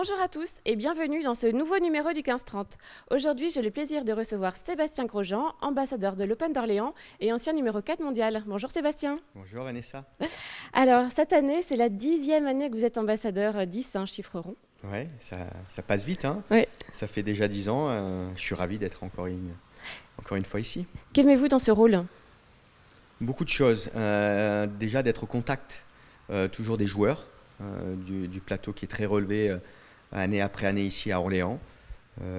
Bonjour à tous et bienvenue dans ce nouveau numéro du 15-30. Aujourd'hui, j'ai le plaisir de recevoir Sébastien Grosjean, ambassadeur de l'Open d'Orléans et ancien numéro 4 mondial. Bonjour Sébastien. Bonjour Vanessa. Alors, cette année, c'est la 10e année que vous êtes ambassadeur, 10, un chiffre rond. Ouais, ça passe vite, hein. Ouais. Ça fait déjà 10 ans. Je suis ravi d'être encore une fois ici. Qu'aimez-vous dans ce rôle ? Beaucoup de choses. Déjà d'être au contact toujours des joueurs, du plateau qui est très relevé année après année ici à Orléans.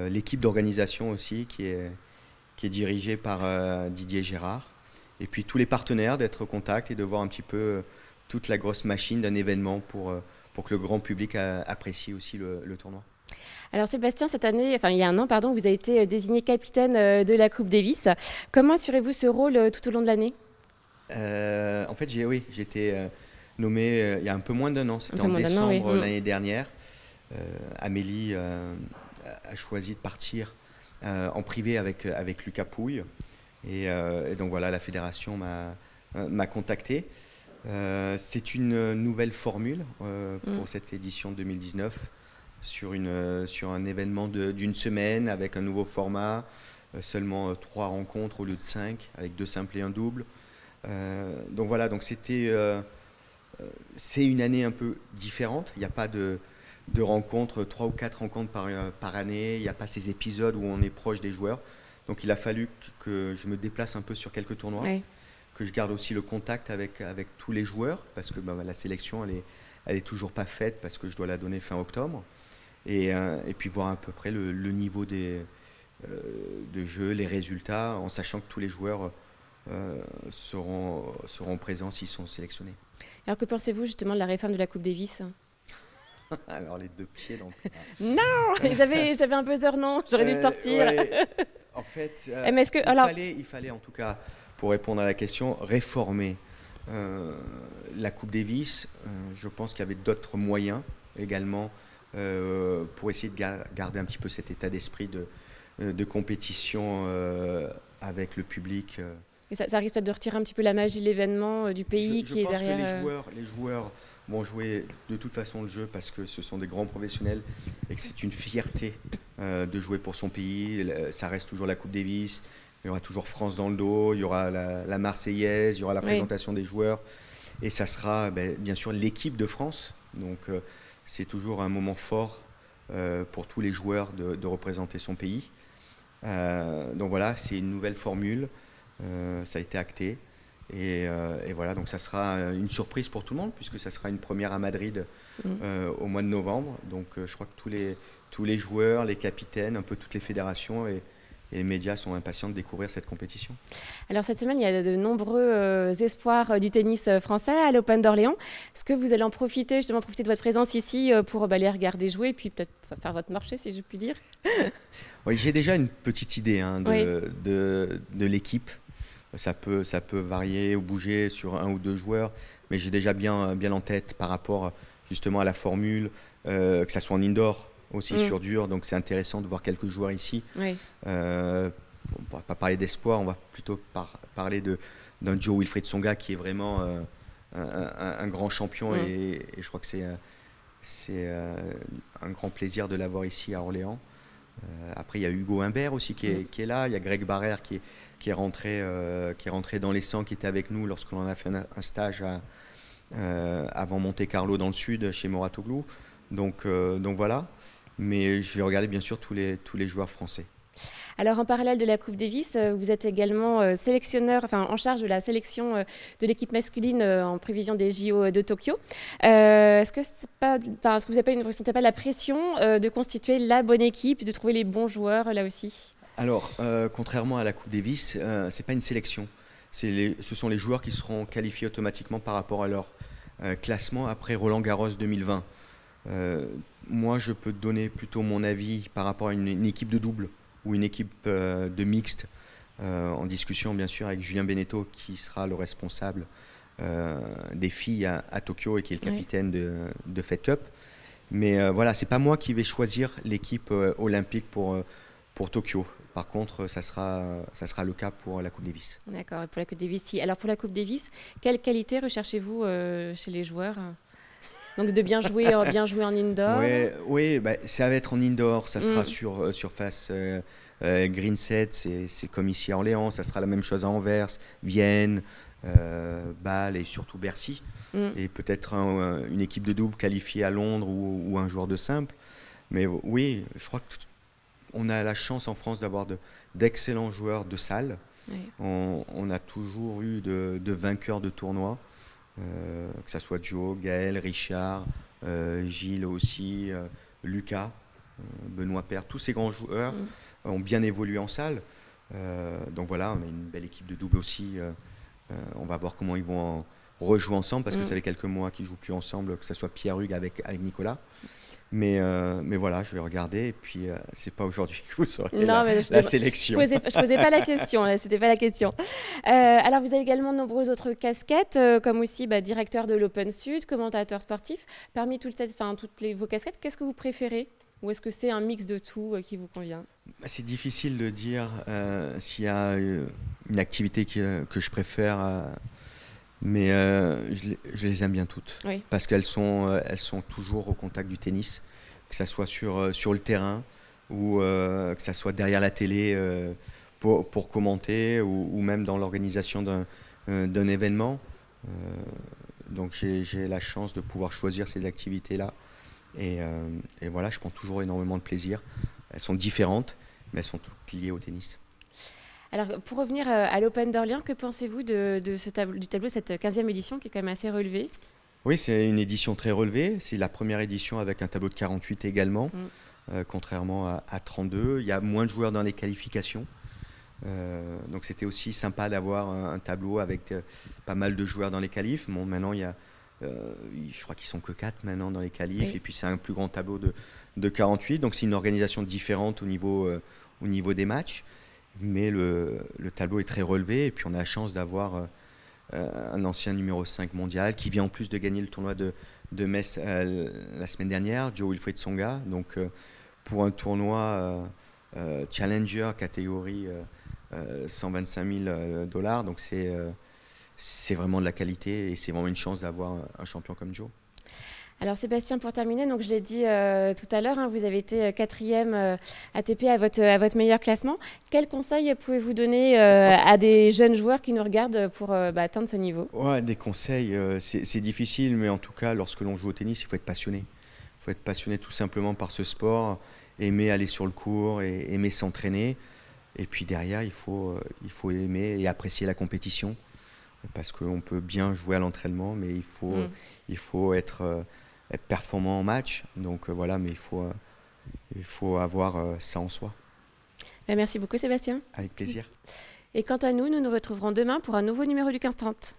L'équipe d'organisation aussi qui est dirigée par Didier Gérard. Et puis tous les partenaires, d'être au contact et de voir un petit peu toute la grosse machine d'un événement pour que le grand public apprécie aussi le tournoi. Alors Sébastien, cette année, il y a un an, pardon, vous avez été désigné capitaine de la Coupe Davis. Comment assurez-vous ce rôle tout au long de l'année ? En fait, j'ai été nommé il y a un peu moins d'un an. C'était en moins d'un an, décembre oui. l'année dernière. Amélie a choisi de partir en privé avec Lucas Pouille. Et donc voilà, la fédération m'a contacté. C'est une nouvelle formule pour cette édition 2019 sur un événement d'une semaine avec un nouveau format, seulement 3 rencontres au lieu de 5, avec 2 simples et un double. Donc voilà, donc c'est une année un peu différente. Il n'y a pas de rencontres, 3 ou 4 rencontres par année. Il n'y a pas ces épisodes où on est proche des joueurs. Donc il a fallu que je me déplace un peu sur quelques tournois, Oui. que je garde aussi le contact avec tous les joueurs, parce que la sélection, elle est toujours pas faite, parce que je dois la donner fin octobre. Et puis voir à peu près le niveau de jeu, les résultats, en sachant que tous les joueurs seront présents s'ils sont sélectionnés. Alors que pensez-vous justement de la réforme de la Coupe Davis ? Alors les 2 pieds dans le... Non, j'avais un buzzer, non, j'aurais dû le sortir. Ouais. En fait, Mais est-ce que, il fallait en tout cas, pour répondre à la question, réformer la Coupe Davis. Je pense qu'il y avait d'autres moyens également pour essayer de garder un petit peu cet état d'esprit de compétition avec le public. Et ça risque peut-être de retirer un petit peu la magie de l'événement, du pays qui est derrière. Je pense que les joueurs vont jouer de toute façon le jeu parce que ce sont des grands professionnels et que c'est une fierté de jouer pour son pays. Ça reste toujours la Coupe Davis, il y aura toujours France dans le dos, il y aura la Marseillaise, il y aura la présentation des joueurs et ça sera bien sûr l'équipe de France. Donc c'est toujours un moment fort pour tous les joueurs de représenter son pays. Donc voilà, c'est une nouvelle formule. Ça a été acté et voilà, donc ça sera une surprise pour tout le monde puisque ça sera une première à Madrid au mois de novembre. Donc je crois que tous les joueurs, les capitaines, un peu toutes les fédérations et les médias sont impatients de découvrir cette compétition. Alors cette semaine, il y a de nombreux espoirs du tennis français à l'Open d'Orléans. Est-ce que vous allez profiter de votre présence ici pour les regarder jouer et puis peut-être faire votre marché, si je puis dire ? Oui, j'ai déjà une petite idée de l'équipe. Ça peut varier ou bouger sur 1 ou 2 joueurs, mais j'ai déjà bien en tête par rapport justement à la formule, que ça soit en indoor, aussi sur dur, donc c'est intéressant de voir quelques joueurs ici. Oui. On ne va pas parler d'espoir, on va plutôt parler d'un Joe Wilfried Tsonga qui est vraiment un grand champion et je crois que c'est un grand plaisir de l'avoir ici à Orléans. Après, il y a Hugo Humbert aussi qui est là. Il y a Greg Barrère qui est rentré dans les 100, qui était avec nous lorsqu'on a fait un stage avant Monte Carlo dans le sud, chez Mouratoglou. Donc voilà. Mais je vais regarder bien sûr tous les joueurs français. Alors en parallèle de la Coupe Davis, vous êtes également sélectionneur, en charge de la sélection de l'équipe masculine en prévision des JO de Tokyo. Est-ce que vous ne ressentez pas la pression de constituer la bonne équipe, de trouver les bons joueurs là aussi ? Alors, contrairement à la Coupe Davis, c'est pas une sélection. Ce sont les joueurs qui seront qualifiés automatiquement par rapport à leur classement après Roland-Garros 2020. Moi, je peux donner plutôt mon avis par rapport à une équipe de double ou une équipe de mixte, en discussion bien sûr avec Julien Beneteau qui sera le responsable des filles à Tokyo et qui est le capitaine de Fed Cup. Mais voilà, c'est pas moi qui vais choisir l'équipe olympique pour Tokyo. Par contre, ça sera le cas pour la Coupe Davis. D'accord, pour la Coupe Davis. Alors pour la Coupe Davis, quelle qualité recherchez-vous chez les joueurs ? Donc de bien jouer en indoor. Ouais, oui, bah, ça va être en indoor, ça sera sur surface green set, c'est comme ici à Orléans, ça sera la même chose à Anvers, Vienne, Bâle et surtout Bercy. Mm. Et peut-être une équipe de double qualifiée à Londres ou un joueur de simple. Mais oui, je crois qu'on a la chance en France d'avoir d'excellents joueurs de salle. Oui. On a toujours eu de vainqueurs de tournois, que ce soit Joe, Gaël, Richard, Gilles aussi, Lucas, Benoît Paire. Tous ces grands joueurs Mm. ont bien évolué en salle. Donc voilà, on a une belle équipe de double aussi. On va voir comment ils vont rejouer ensemble parce que ça fait quelques mois qu'ils ne jouent plus ensemble, que ce soit Pierre Hugues avec Nicolas. Mais voilà, je vais regarder et puis c'est pas aujourd'hui que vous saurez Non, mais la sélection. Je posais pas la question, là, c'était pas la question. Alors vous avez également de nombreuses autres casquettes, comme aussi directeur de l'Open Sud, commentateur sportif. Parmi toutes vos casquettes, qu'est-ce que vous préférez? Ou est-ce que c'est un mix de tout qui vous convient? C'est difficile de dire s'il y a une activité que je préfère, mais je les aime bien toutes. Oui. Parce qu'elles sont toujours au contact du tennis, que ça soit sur le terrain ou que ça soit derrière la télé pour commenter ou même dans l'organisation d'un événement. Donc j'ai la chance de pouvoir choisir ces activités-là. Et voilà, je prends toujours énormément de plaisir. Elles sont différentes, mais elles sont toutes liées au tennis. Alors, pour revenir à l'Open d'Orléans, que pensez-vous du tableau de cette 15e édition qui est quand même assez relevée? Oui, c'est une édition très relevée. C'est la première édition avec un tableau de 48 également, contrairement à 32. Il y a moins de joueurs dans les qualifications. Donc c'était aussi sympa d'avoir un tableau avec pas mal de joueurs dans les qualifs. Bon, maintenant, je crois qu'ils sont que 4 maintenant dans les qualifs. Oui. Et puis c'est un plus grand tableau de 48. Donc c'est une organisation différente au niveau des matchs. Mais le tableau est très relevé et puis on a la chance d'avoir un ancien numéro 5 mondial qui vient en plus de gagner le tournoi de Metz la semaine dernière, Joe Wilfried Tsonga. Donc pour un tournoi Challenger catégorie 125 000 $, donc c'est vraiment de la qualité et c'est vraiment une chance d'avoir un champion comme Joe. Alors Sébastien, pour terminer, donc je l'ai dit tout à l'heure, vous avez été 4e ATP à votre meilleur classement. Quels conseils pouvez-vous donner à des jeunes joueurs qui nous regardent pour atteindre ce niveau? Ouais, des conseils, c'est difficile, mais en tout cas, lorsque l'on joue au tennis, il faut être passionné. Il faut être passionné tout simplement par ce sport, aimer aller sur le court et aimer s'entraîner. Et puis derrière, il faut aimer et apprécier la compétition, parce qu'on peut bien jouer à l'entraînement, mais il faut être performant en match. Donc voilà, mais il faut avoir ça en soi. Merci beaucoup Sébastien. Avec plaisir. Et quant à nous, nous nous retrouverons demain pour un nouveau numéro du 15-30.